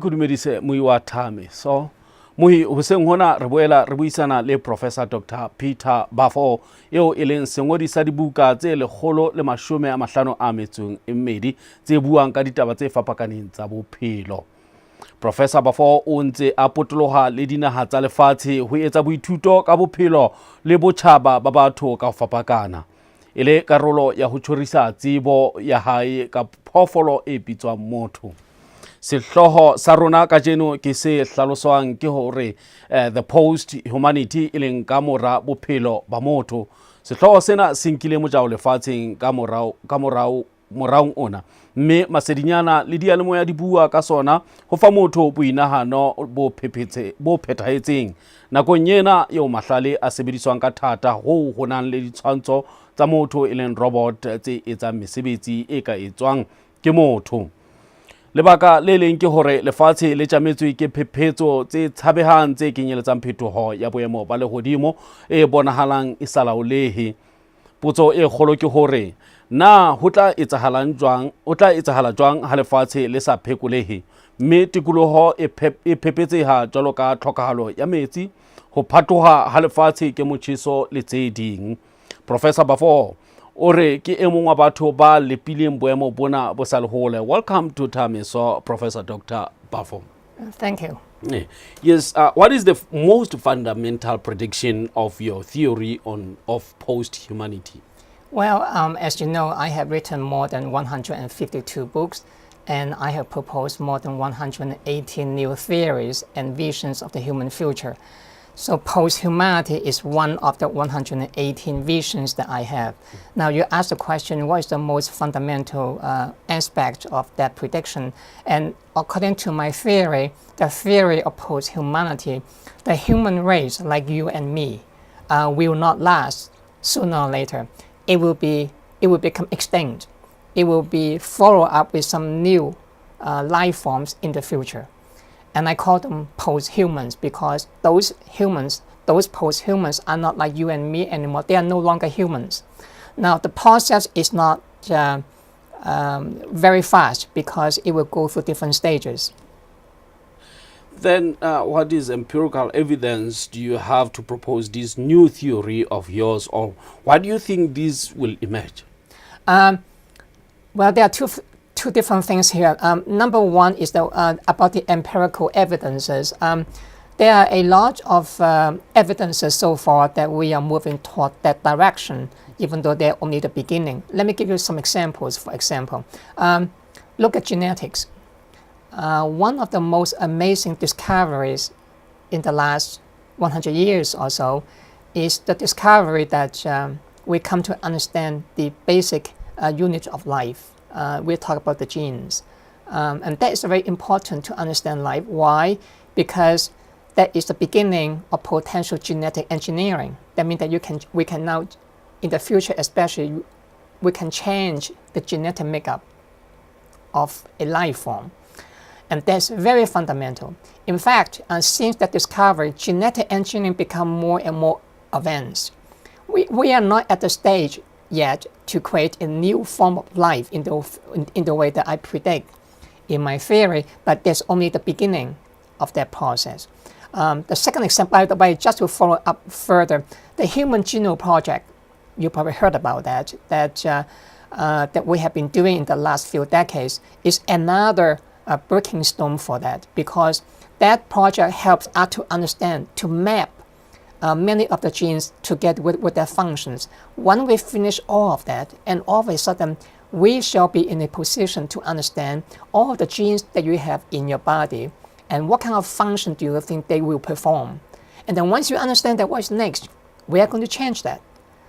Ku dumedise mui wa thame so mui hoseng hona re boela re buisana le Professor Dr. Peter Baofu eo e leng sengodi sa dibuka tse 152 tse buang ka ditaba tse fapakaneng tsa bophelo. Professor Baofu o ntse a potoloha le dinaha tsa lefatshe ho etsa boithuto ka bophelo le botjhaba ba batho ka fapakana ele karolo ya ho tshorisa tsebo ya hae ka phoofolo e bitswang motho. Sehloho sa rona kajeno ke se hlaloswang ke hore the post humanity e leng ka mora bophelo ba motho. Sehloho sena se nkile mojao lefatsheng ka moraong ona, mme masedinyana le dialemoya di bua ka sona ho fa motho boinahano bo phethahetseng nakong ena eo mahlale a sebediswang ka thata ho nang le ditshwantsho tsa motho e leng robot tse etsang mesebetsi e ka etswang ke motho. Lebaka le leng ke hore lefatshe le tjametswe ke phephetso tse tshabehang tse kenyeletsang phetoho ya boemo ba lehodimo e bonahalang e sa laolehe. Potso e kgolo ke hore na ho tla etsahala jwang ha lefatshe le sa phekolehe, mme tikoloho e phephetseha jwalo ka tlhokahalo ya metsi, ho phathoha ha lefatshe ke motjheso le tse ding. Professor Baofu ore ke e mong wa batho ba lepileng boemo bona bo sa lehole. Welcome to Thameso, Professor Dr. Baofu. Thank you. Yes, what is the most fundamental prediction of your theory of post-humanity? Well, as you know, I have written more than 152 books, and I have proposed more than 118 new theories and visions of the human future. So post-humanity is one of the 118 visions that I have. Now you ask the question, what is the most fundamental aspect of that prediction? And according to my theory, the theory of post-humanity, the human race, like you and me, will not last sooner or later. It will become extinct. It will be followed up with some new life forms in the future. And I call them post-humans because those post-humans are not like you and me anymore. They are no longer humans. Now, the process is not very fast because it will go through different stages. Then what is empirical evidence do you have to propose this new theory of yours, or why do you think this will emerge? Well, there are two different things here. Number one is about the empirical evidences. There are a lot of evidences so far that we are moving toward that direction, even though they're only the beginning. Let me give you some examples. For example, look at genetics. One of the most amazing discoveries in the last 100 years or so is the discovery that we come to understand the basic unit of life. We talk about the genes, and that is very important to understand life. Why? Because that is the beginning of potential genetic engineering. That means that we can now, in the future especially, we can change the genetic makeup of a life form, and that's very fundamental. In fact, since that discovery, genetic engineering become more and more advanced. We are not at the stage yet to create a new form of life in the way that I predict in my theory, but that's only the beginning of that process. The second example, by the way, just to follow up further, the Human Genome Project, you probably heard about that we have been doing in the last few decades, is another breaking stone for that, because that project helps us to understand, to map many of the genes together with their functions. When we finish all of that, and all of a sudden, we shall be in a position to understand all of the genes that you have in your body and what kind of function do you think they will perform. And then once you understand that, what's next? We are going to change that.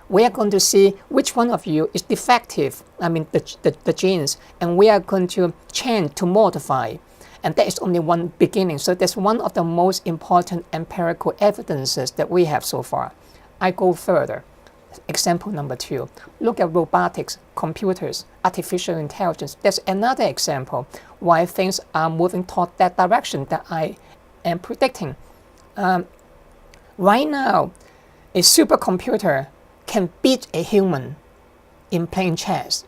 We are going to see which one of you is defective, the genes, and we are going to change, to modify. And that is only one beginning. So that's one of the most important empirical evidences that we have so far. I go further. Example number 2. Look at robotics, computers, artificial intelligence. That's another example why things are moving toward that direction that I am predicting. Right now, a supercomputer can beat a human in playing chess.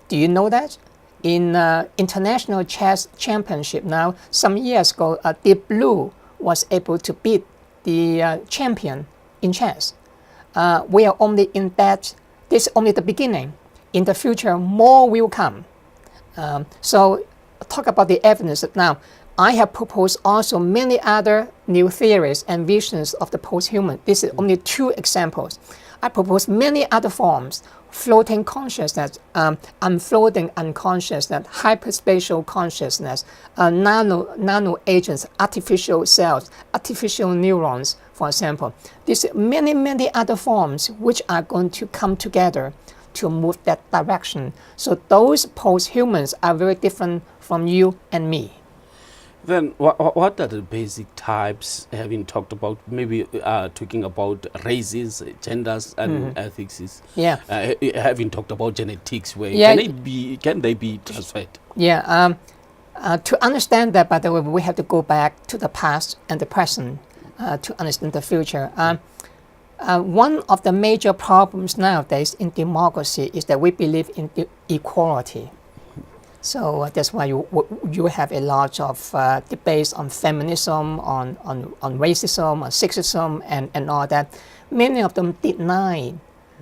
Do you know that? in international chess championship now, some years ago, Deep Blue was able to beat the champion in chess. We are only in that, this is only the beginning. In the future, more will come. So talk about the evidence now. I have proposed also many other new theories and visions of the post-human. This is only 2 examples. I propose many other forms: floating consciousness, unfolding unconsciousness, hyperspatial consciousness, nano agents, artificial cells, artificial neurons, for example. These many other forms which are going to come together to move that direction. So those post-humans are very different from you and me. Then what are the basic types, having talked about, maybe talking about races, genders, and ethics? Yeah. Having talked about genetics, where Yeah. can they be transferred? Yeah. To understand that, by the way, we have to go back to the past and the present to understand the future. One of the major problems nowadays in democracy is that we believe in equality. So that's why you have a lot of debates on feminism, on racism, on sexism, and all that. Many of them deny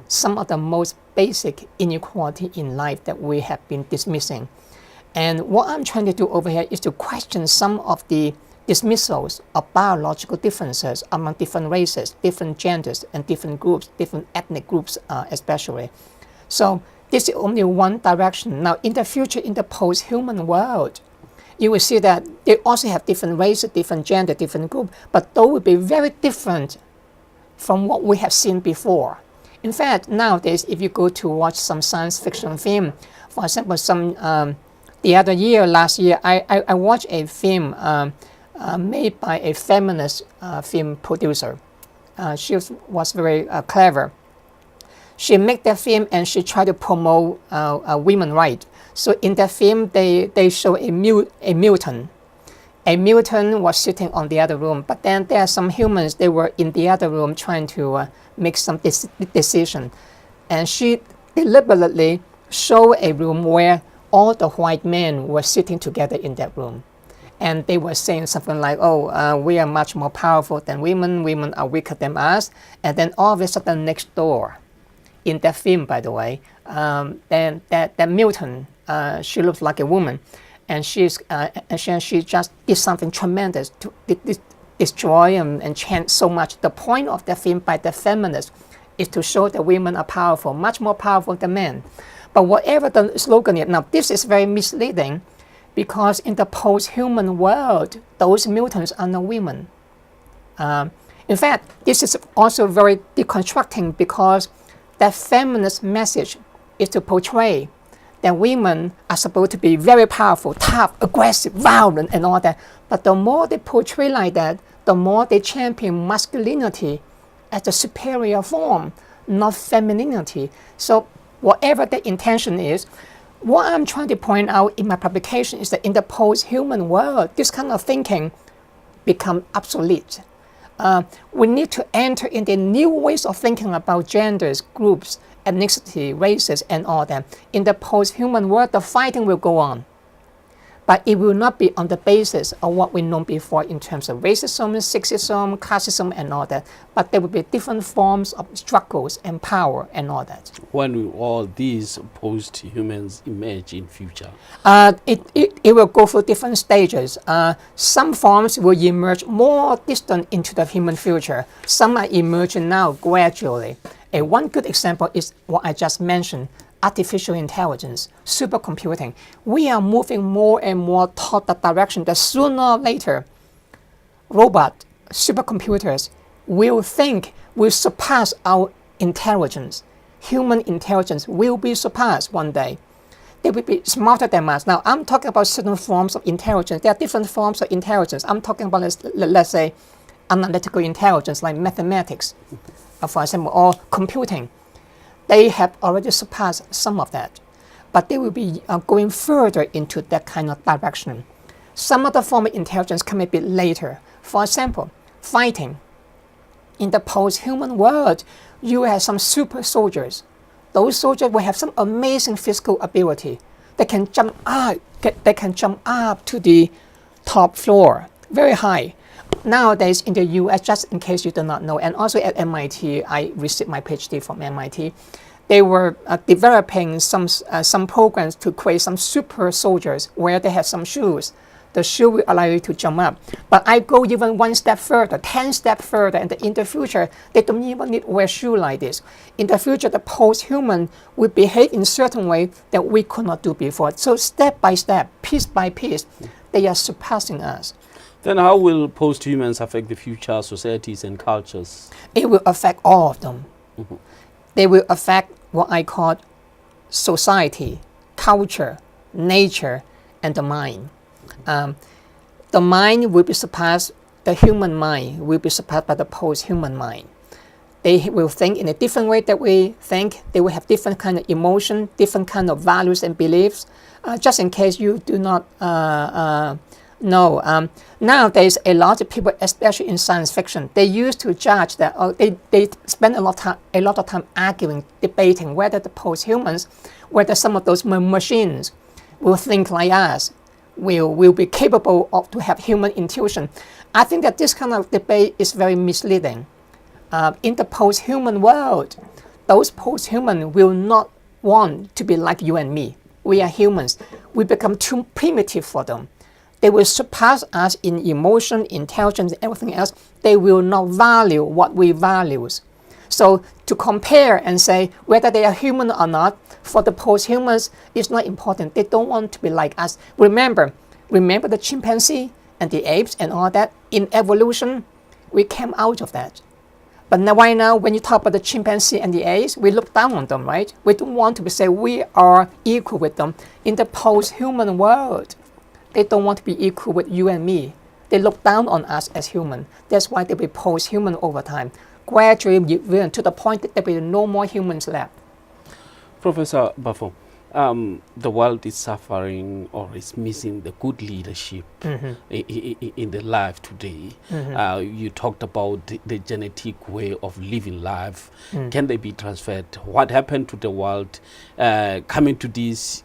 some of the most basic inequality in life that we have been dismissing. And what I'm trying to do over here is to question some of the dismissals of biological differences among different races, different genders, and different groups, different ethnic groups especially. So this is only one direction. Now, in the future, in the post-human world, you will see that they also have different races, different gender, different group, but those will be very different from what we have seen before. In fact, nowadays, if you go to watch some science fiction film, for example, last year, I watched a film made by a feminist film producer. She was very clever. She made that film and she tried to promote women's rights. So in that film, they show a mutant. A mutant was sitting on the other room, but then there are some humans, they were in the other room trying to make some decision. And she deliberately showed a room where all the white men were sitting together in that room. And they were saying something like, we are much more powerful than women are weaker than us. And then all of a sudden next door, in that film, by the way, then that mutant, she looks like a woman, and she just did something tremendous to destroy and change so much. The point of the film by the feminists is to show that women are powerful, much more powerful than men. But whatever the slogan is, now this is very misleading, because in the post-human world, those mutants are not women. In fact, this is also very deconstructing, because that feminist message is to portray that women are supposed to be very powerful, tough, aggressive, violent, and all that. But the more they portray like that, the more they champion masculinity as a superior form, not femininity. So whatever the intention is, what I'm trying to point out in my publication is that in the post-human world, this kind of thinking becomes obsolete. We need to enter into new ways of thinking about genders, groups, ethnicity, races, and all that. In the post-human world, the fighting will go on. But it will not be on the basis of what we know before in terms of racism, sexism, classism, and all that. But there will be different forms of struggles and power and all that. When will all these post-humans emerge in future? It will go through different stages. Some forms will emerge more distant into the human future. Some are emerging now gradually. One good example is what I just mentioned. Artificial intelligence, supercomputing. We are moving more and more toward the direction that sooner or later, robot, supercomputers will surpass our intelligence. Human intelligence will be surpassed one day. They will be smarter than us. Now, I'm talking about certain forms of intelligence. There are different forms of intelligence. I'm talking about, let's say, analytical intelligence, like mathematics, for example, or computing. They have already surpassed some of that, but they will be going further into that kind of direction. Some other form of intelligence come a bit later. For example, fighting. In the post-human world, you have some super soldiers. Those soldiers will have some amazing physical ability. They can jump up. They can jump up to the top floor, very high. Nowadays in the US, just in case you do not know, and also at MIT, I received my PhD from MIT. They were developing some programs to create some super soldiers where they have some shoes. The shoe will allow you to jump up. But I go even one step further, 10 steps further, and in the future, they don't even need to wear shoe like this. In the future, the post-human will behave in certain way that we could not do before. So step by step, piece by piece, they are surpassing us. Then how will post-humans affect the future societies and cultures? It will affect all of them. They will affect what I call society, culture, nature, and the mind. The mind will be surpassed, the human mind will be surpassed by the post-human mind. They will think in a different way that we think. They will have different kind of emotion, different kind of values and beliefs. Just in case you do not know, nowadays a lot of people, especially in science fiction, they used to judge that they spend a lot of time arguing, debating whether the post-humans, whether some of those machines will think like us, will be capable of to have human intuition. I think that this kind of debate is very misleading. In the post-human world, those post-human will not want to be like you and me. We are humans. We become too primitive for them. They will surpass us in emotion, intelligence, and everything else. They will not value what we value. So to compare and say whether they are human or not, for the post-humans, is not important. They don't want to be like us. Remember the chimpanzee and the apes and all that. In evolution, we came out of that. But now, right now, when you talk about the chimpanzee and the apes, we look down on them, right? We don't want to say we are equal with them. In the post-human world, they don't want to be equal with you and me. They look down on us as human. That's why they will be post-human over time. Gradually, to the point that there will be no more humans left. Professor Baofu, the world is suffering or is missing the good leadership in the life today. You talked about the genetic way of living life. Can they be transferred? What happened to the world coming to this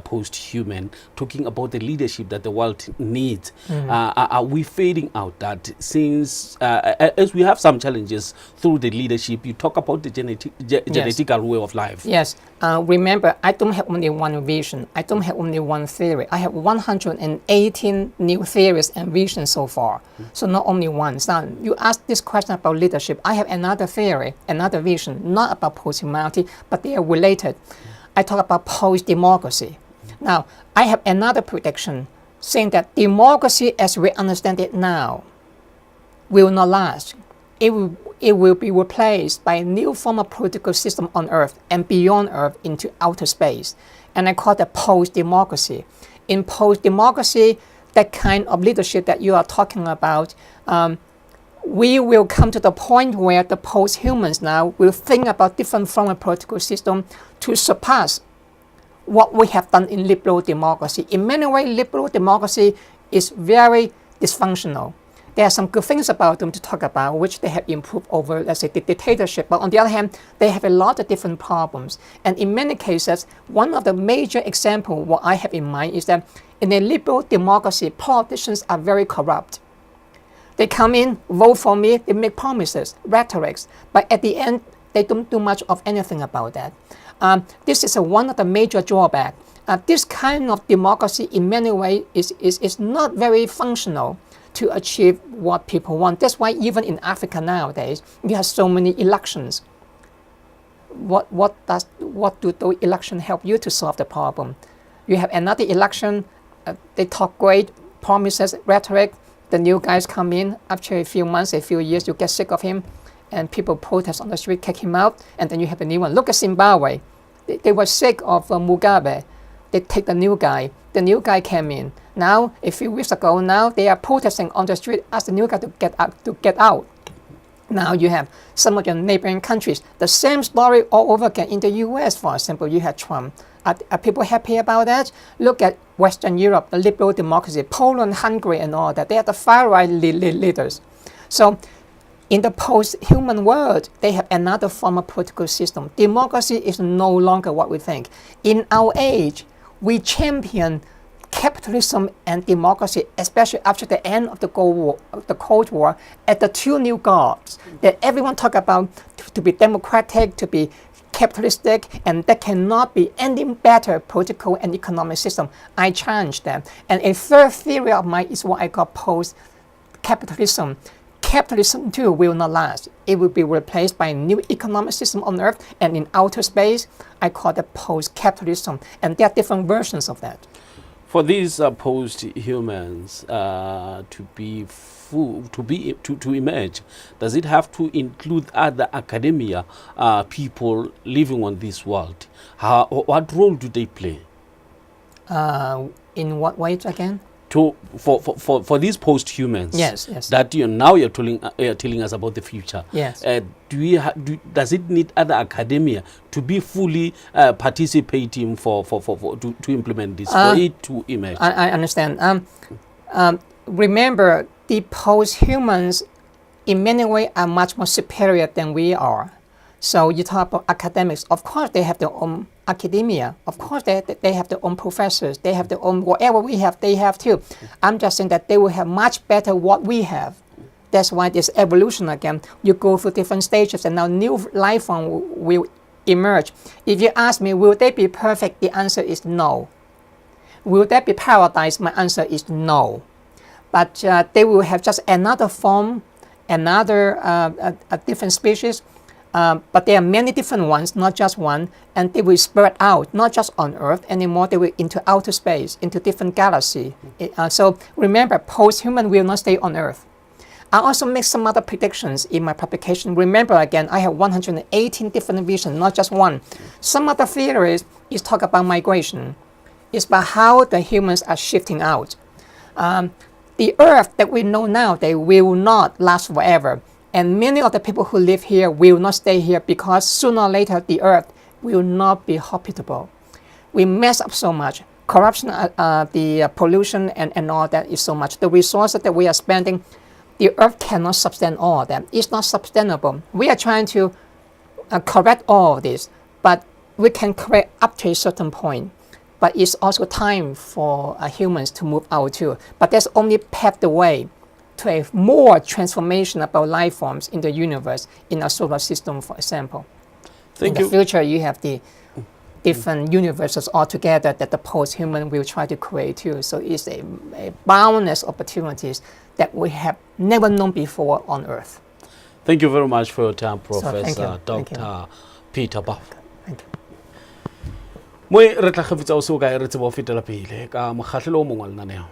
post-human, talking about the leadership that the world needs? Are we fading out that since, as we have some challenges through the leadership, you talk about the genetical way of life? Yes. Remember, I don't have only one vision. I don't have only one theory. I have 118 new theories and visions so far. So not only one. So you asked this question about leadership. I have another theory, another vision, not about post-humanity, but they are related. I talk about post-democracy. Now, I have another prediction saying that democracy as we understand it now will not last. It will be replaced by a new form of political system on Earth and beyond Earth into outer space. And I call that post-democracy. In post-democracy, that kind of leadership that you are talking about, we will come to the point where the post-humans now will think about different form of political system to surpass what we have done in liberal democracy. In many ways, liberal democracy is very dysfunctional. There are some good things about them to talk about, which they have improved over, let's say, the dictatorship. But on the other hand, they have a lot of different problems. And in many cases, one of the major examples, what I have in mind, is that in a liberal democracy, politicians are very corrupt. They come in, vote for me, they make promises, rhetorics, but at the end, they don't do much of anything about that. This is one of the major drawbacks. This kind of democracy, in many ways, is not very functional to achieve what people want. That's why even in Africa nowadays, you have so many elections. What do those elections help you to solve the problem? You have another election, they talk great promises, rhetoric, the new guys come in, after a few months, a few years, you get sick of him, and people protest on the street, kick him out, and then you have a new one. Look at Zimbabwe. They were sick of Mugabe. They take the new guy. The new guy came in. Now, a few weeks ago, now they are protesting on the street, ask the new guy to get out. Now you have some of your neighboring countries. The same story all over again. In the US, for example, you had Trump. Are people happy about that? Look at Western Europe, the liberal democracy, Poland, Hungary, and all that. They are the far-right leaders. So in the post-human world, they have another form of political system. Democracy is no longer what we think. In our age, we champion capitalism and democracy, especially after the end of the Cold War, at the two new gods that everyone talk about to be democratic, to be capitalistic, and there cannot be any better political and economic system. I challenge them. And a third theory of mine is what I call post-capitalism. Capitalism too will not last. It will be replaced by a new economic system on Earth and in outer space. I call it post-capitalism, and there are different versions of that. For these post-humans to emerge, does it have to include other academia people living on this world? What role do they play? In what ways again? For these post-humans, yes. that now you're telling us about the future. Yes. Does it need other academia to be fully participating to implement this for it to emerge? I understand. Remember, the post-humans in many ways are much more superior than we are. So you talk about academics. Of course, they have their own academia. Of course, they have their own professors. They have their own whatever we have. They have too. I'm just saying that they will have much better what we have. That's why this evolution again. You go through different stages, and now new life form will emerge. If you ask me, will they be perfect? The answer is no. Will there be paradise? My answer is no. But they will have just another form, another a different species. But there are many different ones, not just one, and they will spread out, not just on Earth anymore, they will into outer space, into different galaxies. So remember, post-human will not stay on Earth. I also make some other predictions in my publication. Remember again, I have 118 different visions, not just one. Some other theories is talk about migration. It's about how the humans are shifting out. The Earth that we know now, they will not last forever. And many of the people who live here will not stay here because sooner or later the Earth will not be habitable. We mess up so much. Corruption, the pollution and all that is so much. The resources that we are spending, the Earth cannot sustain all of them. It's not sustainable. We are trying to correct all of this, but we can correct up to a certain point. But it's also time for humans to move out too. But that's only paved the way to a more transformation about life forms in the universe, in our solar system, for example. In the future, you have the different universes altogether that the post-human will try to create too. So it's a boundless opportunities that we have never known before on Earth. Thank you very much for your time, Professor Thank you. Peter Baofu. Thank you. Moi re tla khafetsa o se o ka e re tsebo fetela pele ka mokgahlelo o mongwe lenaneo.